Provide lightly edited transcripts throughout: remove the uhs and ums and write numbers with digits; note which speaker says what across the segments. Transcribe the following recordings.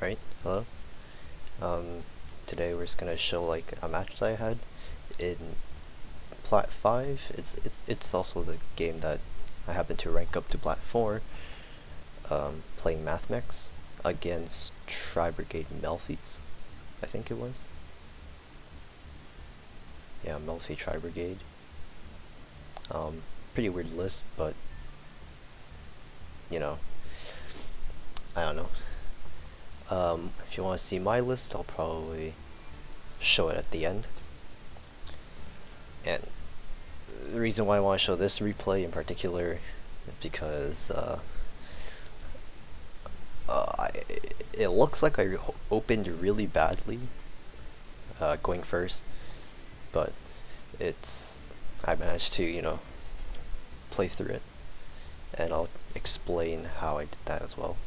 Speaker 1: Alright, hello. Today we're just gonna show like a match that I had in Plat 5. It's also the game that I happen to rank up to Plat 4. Playing Mathmech against Tribrigade Melffys, I think it was. Yeah, Melffy Tribrigade. Pretty weird list, but you know, I don't know. If you want to see my list, I'll probably show it at the end. And the reason why I want to show this replay in particular is because it looks like I opened really badly going first, but I managed to, you know, play through it, and I'll explain how I did that as well.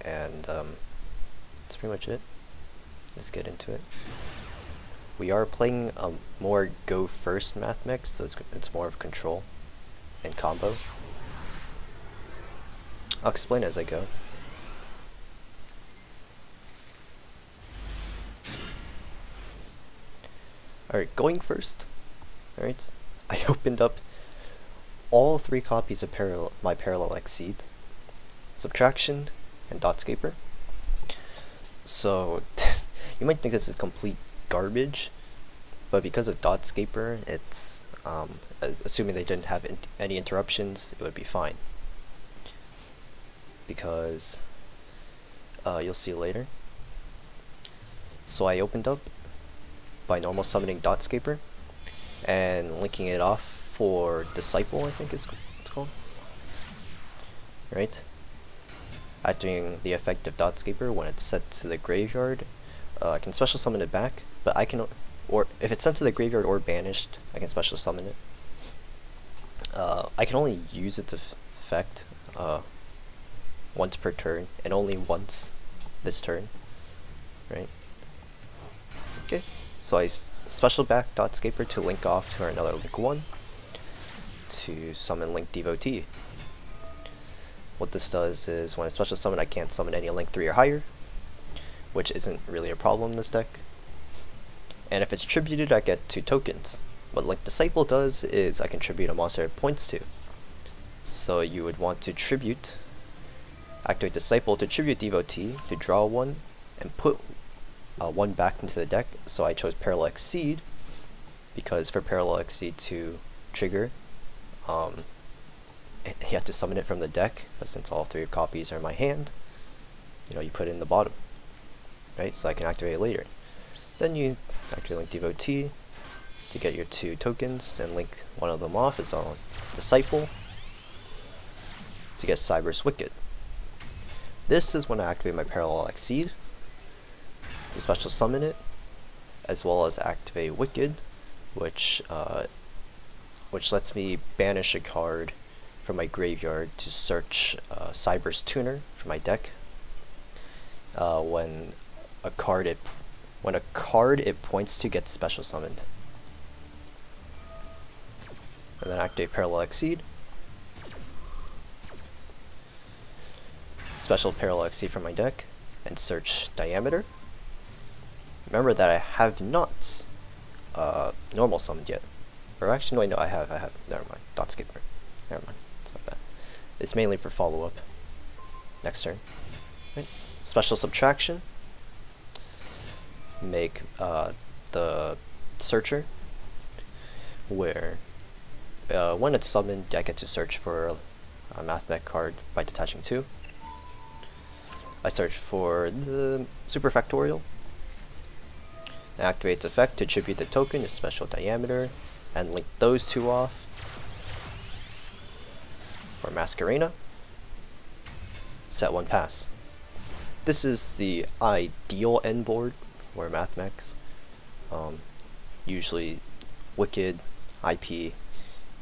Speaker 1: And that's pretty much it. Let's get into it. We are playing a more go first Mathmech, so it's more of control and combo. I'll explain as I go. Alright, going first. Alright, I opened up all 3 copies of my Parallel Exceed, Subtraction, and Dotscaper. So you might think this is complete garbage, but because of Dotscaper, it's assuming they didn't have any interruptions, it would be fine. Because you'll see later. So I opened up by normal summoning Dotscaper and linking it off for Disciple, I think it's called. Right? Activating the effect of Dotscaper when it's set to the graveyard, I can special summon it back, but I can, or if it's sent to the graveyard or banished, I can special summon it. I can only use its effect once per turn, and only once this turn, right? Okay, so I special back Dotscaper to link off to another link 1 to summon Link Devotee. What this does is when I special summon, I can't summon any link 3 or higher, which isn't really a problem in this deck. And if it's tributed, I get 2 tokens. What Link Disciple does is I can tribute a monster it points to. So you would want to activate Disciple to tribute Devotee, to draw 1, and put 1 back into the deck. So I chose Parallel Exceed, because for Parallel Exceed to trigger, you have to summon it from the deck, but since all 3 copies are in my hand, you know, you put it in the bottom, right? So I can activate it later. Then you activate Link Devotee to get your 2 tokens and link one of them off, as well as Disciple to get Cyber's Wicked. This is when I activate my Parallel Exceed to special summon it, as well as activate Wicked, which lets me banish a card from my graveyard to search Cyber's Tuner for my deck. When a card it points to gets special summoned. And then activate Parallel Exceed. Special Parallel Exceed from my deck and search Diameter. Remember that I have not normal summoned yet. Or actually, no, I have. Never mind. Dotscaper. Never mind. It's not bad. It's mainly for follow-up. Next turn. Right. Special Subtraction. Make the Searcher, where when it's summoned, I get to search for a Mathmech card by detaching 2. I search for the Super Factorial. Activate its effect to tribute the token to special Diameter, and link those 2 off for Masquerena. Set 1 pass. This is the ideal end board for Mathmech. Usually Wicked, IP,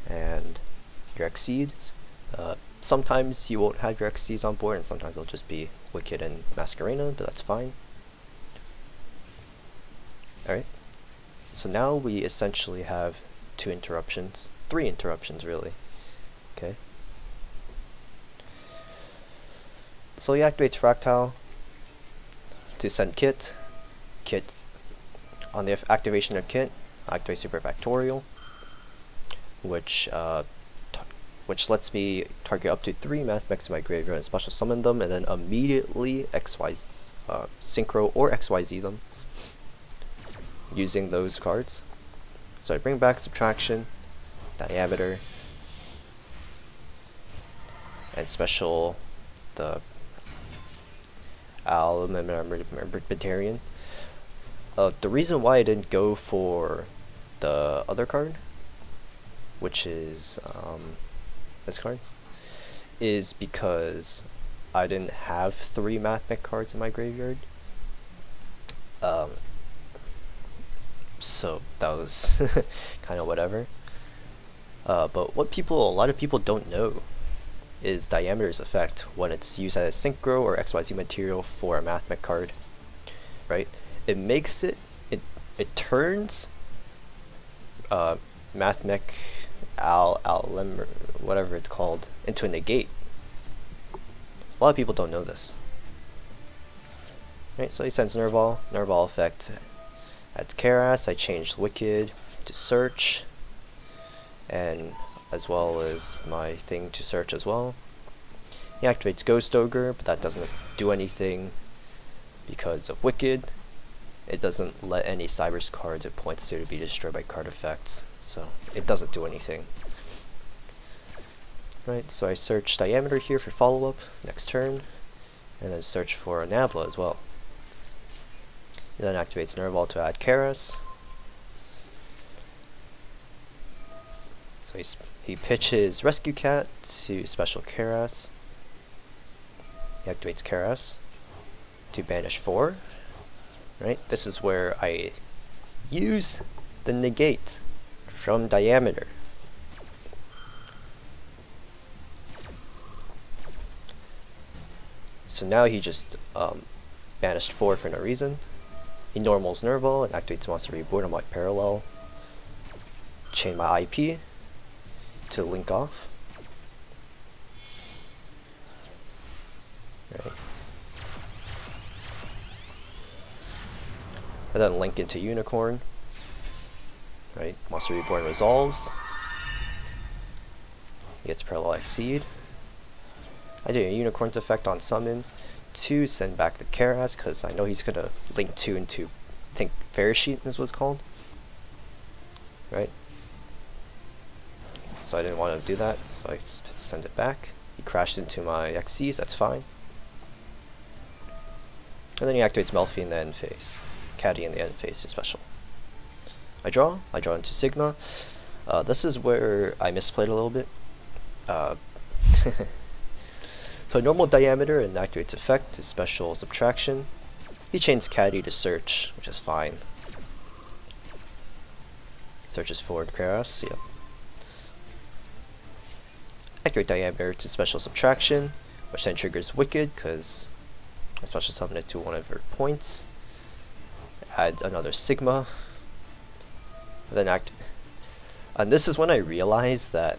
Speaker 1: and your Exceeds. Sometimes you won't have your Exceeds on board, and sometimes it'll just be Wicked and Masquerena, but that's fine. Alright, so now we essentially have 2 interruptions, 3 interruptions really. Okay. So he activates Fractile, to send kit. Kit on the activation of kit, activate super factorial, which lets me target up to 3 Mathmechs in my graveyard and special summon them, and then immediately synchro or XYZ them using those cards. So I bring back subtraction, diameter, and special the Batarian. The reason why I didn't go for the other card, which is this card, is because I didn't have 3 Mathmech cards in my graveyard. So that was kind of whatever. But what a lot of people don't know is diameter's effect when it's used as a synchro or XYZ material for a Mathmech card, right? It makes it turns Mathmech whatever it's called into a negate. A lot of people don't know this. Right, so he sends Nerval effect adds Keras. I changed Wicked to Search, and as well as my thing to search as well. He activates Ghost Ogre, but that doesn't do anything because of Wicked. It doesn't let any Cybers cards it points to be destroyed by card effects, so it doesn't do anything. Right, so I search Diameter here for follow-up next turn, and then search for a Nabla as well. He then activates Nerval to add Keras. So he pitches Rescue Cat to special Keras. He activates Keras to banish 4. Right, this is where I use the negate from Diameter. So now he just banished 4 for no reason. He normals Nerval and activates Monster Reborn on my parallel. Chain my IP to link off. Right. And then link into Unicorn. Right, Monster Reborn resolves. He gets Parallel Exceed. I do a Unicorn's effect on summon to send back the Keras, because I know he's gonna link 2 into, I think Fair Sheet is what's called. Right? So I didn't want to do that, so I just send it back. He crashed into my XCs, that's fine. And then he activates Melffy in the end phase. Caddy in the end phase is special. I draw into Sigma. This is where I misplayed a little bit. So normal Diameter and activates effect is special subtraction. He chains Caddy to search, which is fine. Searches forward Keras, yep. Activate Diameter to special subtraction, which then triggers Wicked, because I special summon it to one of her points. Add another Sigma. And then and this is when I realized that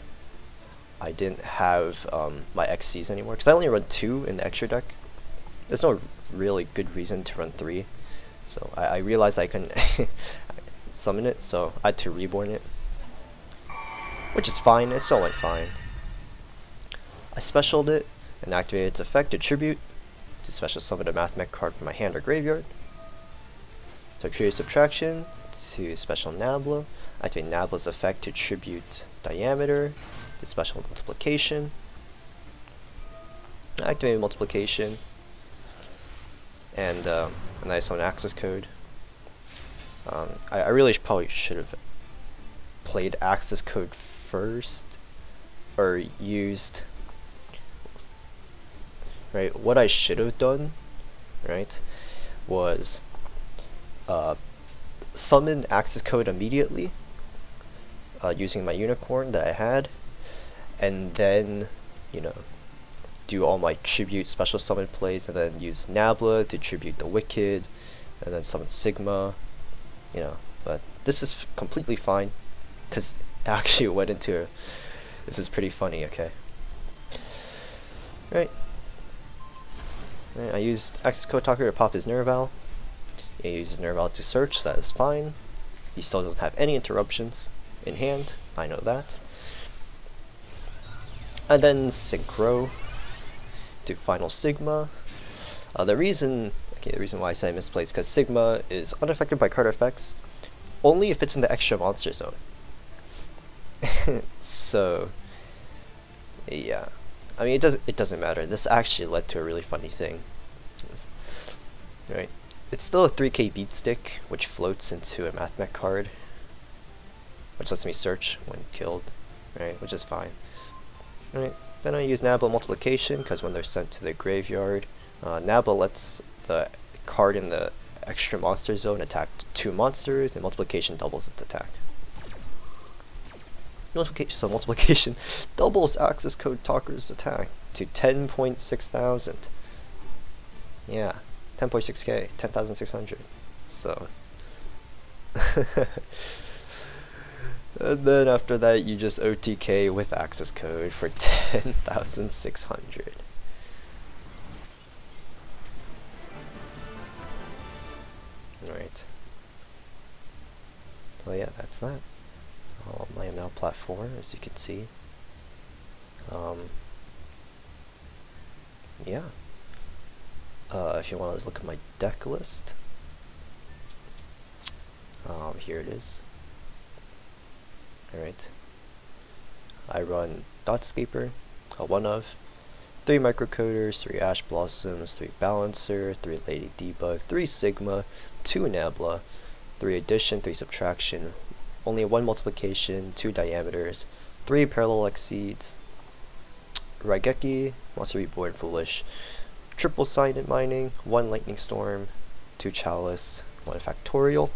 Speaker 1: I didn't have my XCs anymore, because I only run 2 in the extra deck. There's no really good reason to run 3, so I realized I couldn't summon it, so I had to reborn it, which is fine. It still went fine. I specialed it and activated its effect to tribute to special summon a Mathmech card from my hand or graveyard. So I create subtraction to special Nabla. Activate Nabla's effect to tribute Diameter. Special multiplication. Activate multiplication, and I summon access code. I really probably should have played access code first, or used. Right, what I should have done, right, was summon access code immediately using my Unicorn that I had. And then, you know, do all my tribute special summon plays, and then use Nabla to tribute the Wicked, and then summon Sigma, you know. But this is completely fine, because it actually went into this is pretty funny, okay. Right. Right, I used accesscode talker to pop his Nerval. He uses Nerval to search, so that is fine. He still doesn't have any interruptions in hand, I know that. And then Synchro to Final Sigma. The reason why I say I misplayed is because Sigma is unaffected by card effects only if it's in the extra monster zone. So yeah, I mean it doesn't matter. This actually led to a really funny thing. Right, it's still a 3k beat stick which floats into a Mathmech card, which lets me search when killed, right, which is fine. Right, then I use Nabla multiplication because when they're sent to the graveyard, Nabla lets the card in the extra monster zone attack 2 monsters, and multiplication doubles its attack. So multiplication doubles accesscode talker's attack to 10.6,000. Yeah, 10.6k, 10,600. So, and then after that, you just OTK with accesscode for 10,600. Right. Well, yeah, that's that. I am now plat 4, as you can see. Yeah. If you want to look at my deck list, here it is. Alright. I run Dotscaper, a 1 of, 3 microcoders, 3 ash blossoms, 3 balancer, 3 lady debug, 3 sigma, 2 nabla, 3 addition, 3 subtraction, only 1 multiplication, 2 diameters, 3 parallel exceeds, Raigeki, Monster Reborn Foolish, triple sided mining, 1 lightning storm, 2 chalice, 1 factorial,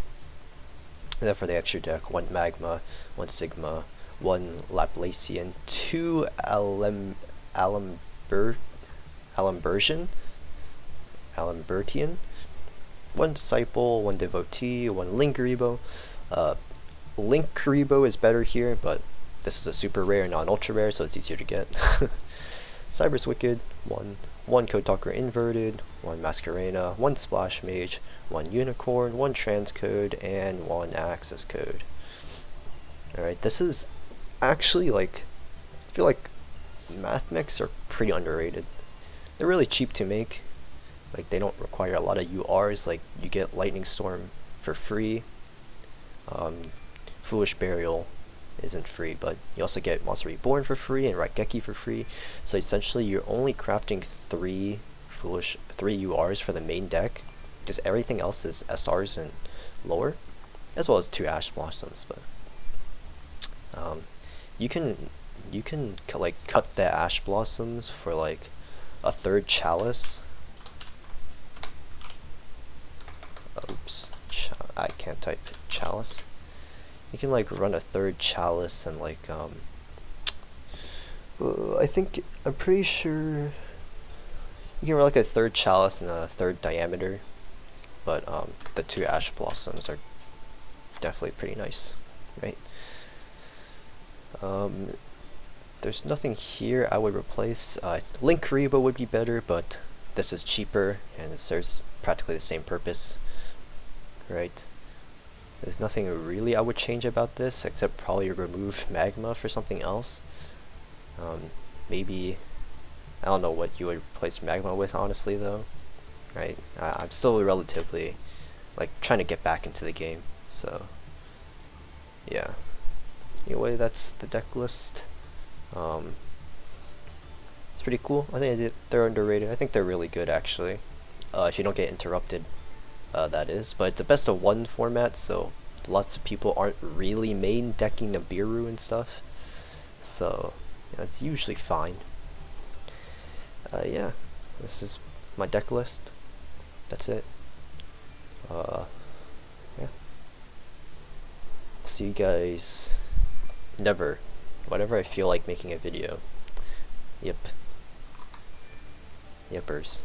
Speaker 1: and then for the extra deck, 1 magma, 1 sigma, 1 Laplacian, 2 Alambertian, 1 disciple, 1 devotee, 1 Linkuribo. Linkuribo is better here, but this is a super rare, not an ultra rare, so it's easier to get. Cyber's Wicked, 1 Code Talker Inverted, 1 Masquerena, 1 Splash Mage, 1 Unicorn, 1 Transcode, and 1 accesscode. Alright, this is actually like, I feel like Mathmechs are pretty underrated. They're really cheap to make. Like, they don't require a lot of URs. Like, you get Lightning Storm for free. Foolish Burial isn't free, but you also get Monster Reborn for free and Raigeki for free. So essentially, you're only crafting 3 URs for the main deck, because everything else is SRs and lower, as well as 2 Ash Blossoms. But you can like cut the Ash Blossoms for like a 3rd Chalice. Oops, I can't type Chalice. You can like run a 3rd Chalice and like I'm pretty sure you can run like a 3rd Chalice and a 3rd Diameter, but the 2 Ash Blossoms are definitely pretty nice, right? There's nothing here I would replace. Linkuribo would be better, but this is cheaper and it serves practically the same purpose, right? There's nothing really I would change about this, except probably remove Magma for something else. Maybe, I don't know what you would replace Magma with, honestly, though. Right? I'm still relatively, like, trying to get back into the game, so, yeah. Anyway, that's the deck list. It's pretty cool. I think they're underrated. I think they're really good, actually. If you don't get interrupted. That is, but it's a best of 1 format, so lots of people aren't really main decking Nibiru and stuff, so yeah, it's usually fine. Yeah, this is my deck list. That's it. Yeah. See you guys whenever I feel like making a video. Yep. Yepers.